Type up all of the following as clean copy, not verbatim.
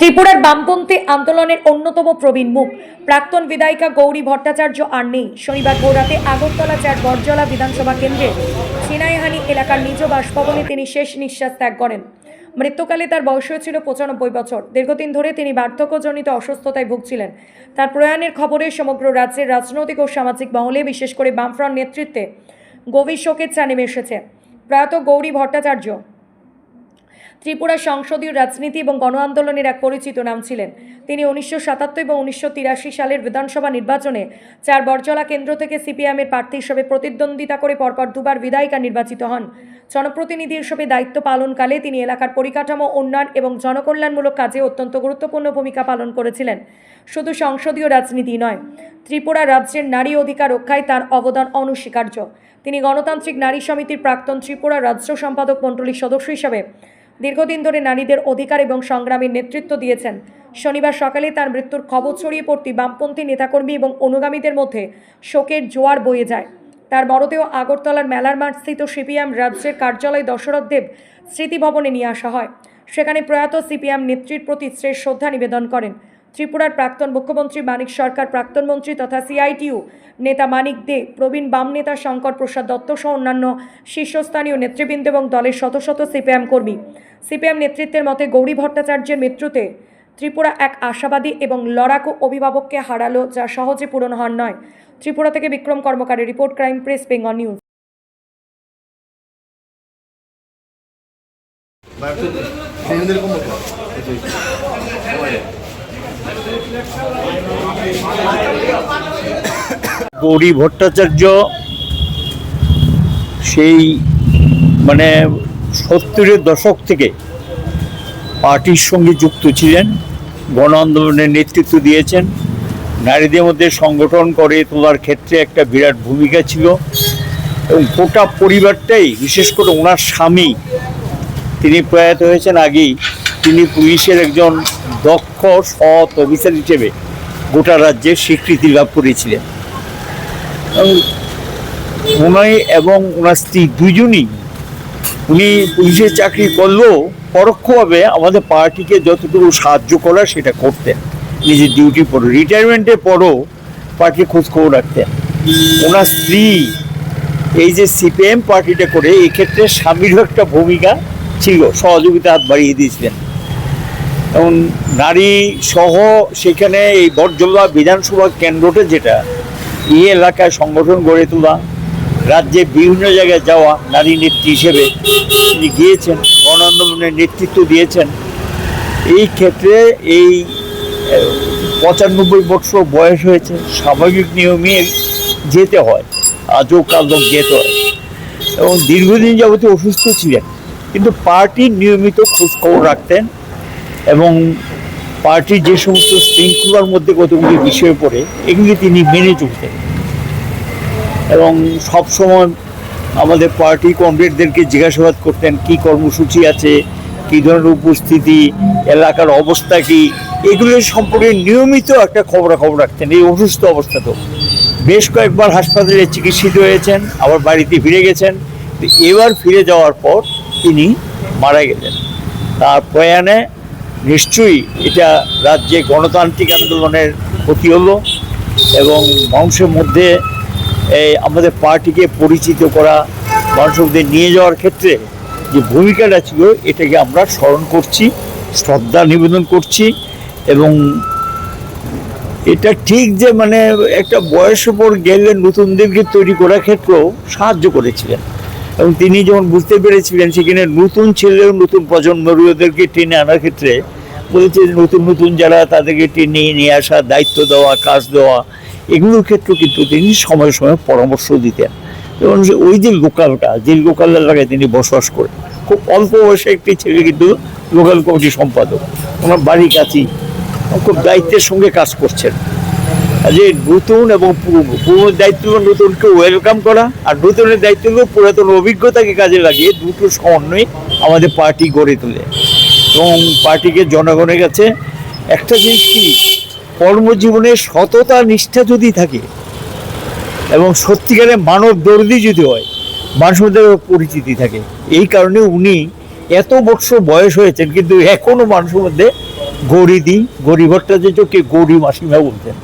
ত্রিপুরার বামপন্থী আন্দোলনের অন্যতম প্রবীণ মুখ প্রাক্তন বিধায়িকা গৌরী ভট্টাচার্য আর নেই। শনিবার ভোররাতে আগরতলা ৪ বরজলা বিধানসভা কেন্দ্রের চিনাইহানি এলাকার নিজ বাসভবনে তিনি শেষ নিঃশ্বাস ত্যাগ করেন। মৃত্যুকালে তার বয়স হয়েছিল ৯৫ বছর। দীর্ঘদিন ধরে তিনি বার্ধক্যজনিত অসুস্থতায় ভুগছিলেন। তার প্রয়াণের খবরে সমগ্র রাজ্যের রাজনৈতিক ও সামাজিক মহলে, বিশেষ করে বামফ্রন্ট নেতৃত্বে গভীর শোকের ছায়া নেমে এসেছে। প্রয়াত গৌরী ভট্টাচার্য ত্রিপুরা সংসদীয় রাজনীতি এবং গণ আন্দোলনের এক পরিচিত নাম ছিলেন। তিনি ১৯৭৭ এবং ১৯৮৩ সালের বিধানসভা নির্বাচনে ৪ বরজলা কেন্দ্র থেকে সিপিএমের প্রার্থী হিসেবে প্রতিদ্বন্দ্বিতা করে পরপর দুবার বিধায়িকা নির্বাচিত হন। জনপ্রতিনিধি হিসেবে দায়িত্ব পালনকালে তিনি এলাকার পরিকাঠামো উন্নয়ন এবং জনকল্যাণমূলক কাজে অত্যন্ত গুরুত্বপূর্ণ ভূমিকা পালন করেছিলেন। শুধু সংসদীয় রাজনীতি নয়, ত্রিপুরা রাজ্যের নারী অধিকার রক্ষায় তার অবদান অনস্বীকার্য। তিনি গণতান্ত্রিক নারী সমিতির প্রাক্তন ত্রিপুরা রাজ্য সম্পাদক মণ্ডলীর সদস্য হিসাবে দীর্ঘদিন ধরে নারীদের অধিকার এবং সংগ্রামের নেতৃত্ব দিয়েছেন। শনিবার সকালে তার মৃত্যুর খবর ছড়িয়ে পড়তে বামপন্থী নেতাকর্মী এবং অনুগামীদের মধ্যে শোকের জোয়ার বয়ে যায়। তার মরদেহ আগরতলার মেলার মাঠ স্থিত সিপিএম রাজ্যের কার্যালয় দশরথ দেব স্মৃতিভবনে নিয়ে আসা হয়। সেখানে প্রয়াত সিপিএম নেত্রীর প্রতি শ্রদ্ধা নিবেদন করেন ত্রিপুরার প্রাক্তন মুখ্যমন্ত্রী মানিক সরকার, প্রাক্তন মন্ত্রী তথা সিআইটিইউ নেতা মানিক দে, প্রবীণ বাম নেতা শঙ্কর প্রসাদ দত্ত সহ অন্যান্য শীর্ষস্থানীয় নেতৃবৃন্দ এবং দলের শত শত সিপিএম কর্মী। সিপিএম নেতৃত্বের মতে গৌরী ভট্টাচার্যের মৃত্যুতে ত্রিপুরা এক আশাবাদী এবং লড়াকু অভিভাবককে হারালো, যা সহজে পূরণ হওয়ার নয়। ত্রিপুরা থেকে বিক্রম কর্মকারের report, crime press, Bengal news. Gouri Bhattacharya সেই ৭০-এর দশক থেকে পার্টির সঙ্গে যুক্ত ছিলেন, গণ আন্দোলনের নেতৃত্ব দিয়েছেন, নারীদের মধ্যে সংগঠন করে তোলার ক্ষেত্রে একটা বিরাট ভূমিকা ছিল এবং গোটা পরিবারটাই, বিশেষ করে ওনার স্বামী, তিনি প্রয়াত হয়েছেন আগেই, তিনি পুলিশের একজন দক্ষ সৎ অফিসার হিসেবে গোটা রাজ্যে স্বীকৃতি লাভ করেছিলেন। উনি এবং ওনার স্ত্রী দুজনই, উনি পুলিশের চাকরি করলেও পরোক্ষভাবে আমাদের পার্টিকে যতটুকু সাহায্য করার সেটা করতেন। নিজের ডিউটি পরও, রিটায়ারমেন্টের পরও পার্টির খোঁজখবর রাখতেন। ওনার স্ত্রী এই যে সিপিএম পার্টিটা করে, এক্ষেত্রে স্বামীরও একটা ভূমিকা ছিল, সহযোগিতা হাত বাড়িয়ে দিয়েছিলেন। এবং নারী সহ সেখানে এই বরজলা বিধানসভা কেন্দ্রটা, যেটা এই এলাকায় সংগঠন গড়ে তোলা, রাজ্যে বিভিন্ন জায়গায় যাওয়া, নারী নেত্রী হিসেবে তিনি গিয়েছেন, গণ আন্দোলনের নেতৃত্ব দিয়েছেন। এই ক্ষেত্রে এই ৯৫ বছর বয়স হয়েছে, স্বাভাবিক নিয়মে যেতে হয়, আজও কাল যেতে হয় এবং দীর্ঘদিন যাবত অসুস্থ ছিলেন, কিন্তু পার্টির নিয়মিত খোঁজখবর রাখতেন এবং পার্টির যে সমস্ত শৃঙ্খলার মধ্যে কতগুলি বিষয় পড়ে এগুলি তিনি মেনে চলতেন এবং সবসময় আমাদের পার্টি কমরেডদেরকে জিজ্ঞাসাবাদ করতেন কী কর্মসূচি আছে, কী ধরনের উপস্থিতি, এলাকার অবস্থা কী, এগুলোর সম্পর্কে নিয়মিত একটা খবরাখবর রাখতেন। এই অসুস্থ অবস্থাতেও বেশ কয়েকবার হাসপাতালে চিকিৎসিত হয়েছেন, আবার বাড়িতে ফিরে গেছেন। এবার ফিরে যাওয়ার পর তিনি মারা গেলেন। তার প্রয়াণে নিশ্চয়ই এটা রাজ্যে গণতান্ত্রিক আন্দোলনের ক্ষতি হলো এবং মানুষের মধ্যে আমাদের পার্টিকে পরিচিত করা, মানুষের মধ্যে নিয়ে যাওয়ার ক্ষেত্রে যে ভূমিকাটা ছিল, এটাকে আমরা স্মরণ করছি, শ্রদ্ধা নিবেদন করছি। এবং এটা ঠিক যে একটা বয়সের পর গেলে নতুনদেরকে তৈরি করার ক্ষেত্রেও সাহায্য করেছিলেন এবং তিনি যখন বুঝতে পেরেছিলেন সেখানে নতুন ছেলেও, নতুন প্রজন্মদেরকে টেনে আনার ক্ষেত্রে বলেছে নতুন নতুন যারা, তাদেরকে টেনে নিয়ে আসা, দায়িত্ব দেওয়া, কাজ দেওয়া, এগুলোর ক্ষেত্রে কিন্তু তিনি সময় সময় পরামর্শ দিতেন। এবং ওই যে লোকালটা, যে লোকাল এলাকায় তিনি বসবাস করেন, খুব অল্প বয়সে একটি ছেলে কিন্তু লোকাল কমিটির সম্পাদক, ওনার বাড়ির কাছেই, খুব দায়িত্বের সঙ্গে কাজ করছেন। যে নতুন এবং পুরনো দায়িত্ব, নতুনকে ওয়েলকাম করা, আর নতুনের দায়িত্ব হলো পুরাতন অভিজ্ঞতাকে কাজে লাগিয়ে দুটো সমন্বয়ে আমাদের পার্টি গড়ে তোলে এবং পার্টিকে জনগণের কাছে একটা জিনিস কি, কর্মজীবনে সততা নিষ্ঠা যদি থাকে এবং সত্যিকারের মানব দর্দি যদি হয়, মানুষের মধ্যে পরিচিতি থাকে। এই কারণে উনি এত বছর বয়স হয়েছেন কিন্তু এখনও মানুষের মধ্যে গৌরীদি, গৌরী ভট্টাচার্যকে গৌরী মাসিমা বলতেন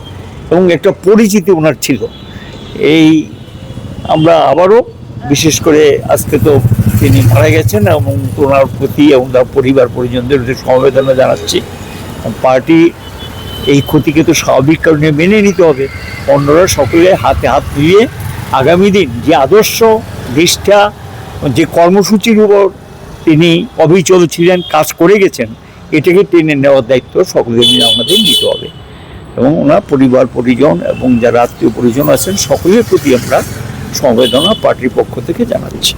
এবং একটা পরিচিতি ওনার ছিল। এই আমরা আবারও বিশেষ করে আজকে তো তিনি মারা গেছেন এবং ওনার প্রতি এবং তার পরিবার পরিজনদের প্রতি সমবেদনা জানাচ্ছি। পার্টি এই ক্ষতিকে তো স্বাভাবিক কারণে মেনে নিতে হবে। অন্যরা সকলে হাতে হাত মিলিয়ে আগামী দিন যে আদর্শ নিষ্ঠা, যে কর্মসূচির উপর তিনি অবিচল ছিলেন, কাজ করে গেছেন, এটাকে টেনে নেওয়ার দায়িত্ব সকলের মিলে আমাদের নিতে হবে। এবং ওনার পরিবার পরিজন এবং যারা আত্মীয় পরিজন আছেন সকলের প্রতি আমরা সমবেদনা পার্টির পক্ষ থেকে জানাচ্ছি।